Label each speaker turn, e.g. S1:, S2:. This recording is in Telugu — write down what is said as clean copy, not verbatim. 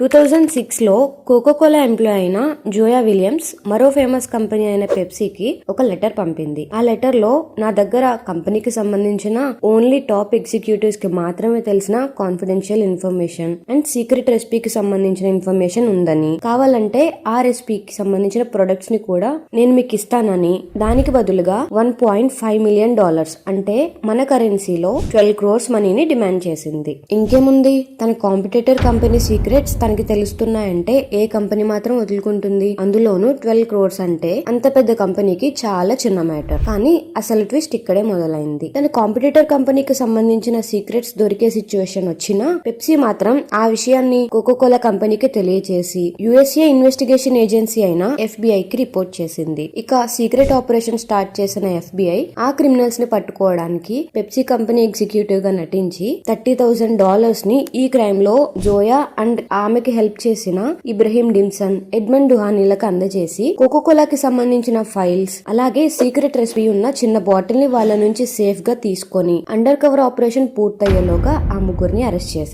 S1: 2006లో కోకోకోలా ఎంప్లాయ్ అయిన జోయా విలియమ్స్ మరో ఫేమస్ కంపెనీ అయిన పెప్సీకి ఒక లెటర్ పంపింది. ఆ లెటర్ లో నా దగ్గర కంపెనీకి సంబంధించిన ఓన్లీ టాప్ ఎగ్జిక్యూటివ్స్ కి మాత్రమే తెలిసిన కాన్ఫిడెన్షియల్ ఇన్ఫర్మేషన్ అండ్ సీక్రెట్ రెసిపీకి సంబంధించిన ఇన్ఫర్మేషన్ ఉందని, కావాలంటే ఆ రెసిపీకి సంబంధించిన ప్రొడక్ట్స్ ని కూడా నేను మీకు ఇస్తానని, దానికి బదులుగా $1.5 మిలియన్ అంటే మన కరెన్సీలో 12 crores మనీని డిమాండ్ చేసింది. ఇంకేముంది, తన కాంపిటేటర్ కంపెనీ సీక్రెట్స్ తనకి తెలుస్తున్నాయంటే ఏ కంపెనీ మాత్రం వదులుకుంటుంది? అందులోనూ 12 crores అంటే అంత పెద్ద కంపెనీకి చాలా చిన్న మ్యాటర్. కానీ అసలు ట్విస్ట్ ఇక్కడే మొదలైంది. తన కాంపిటేటర్ కంపెనీకి సంబంధించిన సీక్రెట్స్ దొరికే సిచ్యువేషన్ వచ్చినా పెప్సీ మాత్రం ఆ విషయాన్ని కోకోకోలా కంపెనీకి తెలియజేసి యుఎస్ఏ ఇన్వెస్టిగేషన్ ఏజెన్సీ అయిన FBI కి రిపోర్ట్ చేసింది. ఇక సీక్రెట్ ఆపరేషన్ స్టార్ట్ చేసిన FBI ఆ క్రిమినల్స్ ని పట్టుకోవడానికి పెప్సీ కంపెనీ ఎగ్జిక్యూటివ్ గా నటించి $30,000 ని ఈ క్రైమ్ లో జోయా అండ్ ఆమెకి హెల్ప్ చేసిన ఇబ్రహీం డిమ్సన్, ఎడ్మండ్ డుహానీలకు అందజేసి కోకోకోలాకి సంబంధించిన ఫైల్స్ అలాగే సీక్రెట్ రెసిపీ ఉన్న చిన్న బాటిల్ ని వాళ్ళ నుంచి సేఫ్ గా తీసుకొని అండర్ కవర్ ఆపరేషన్ పూర్తయ్యేలోగా ఆ ముగ్గురిని అరెస్ట్ చేశారు.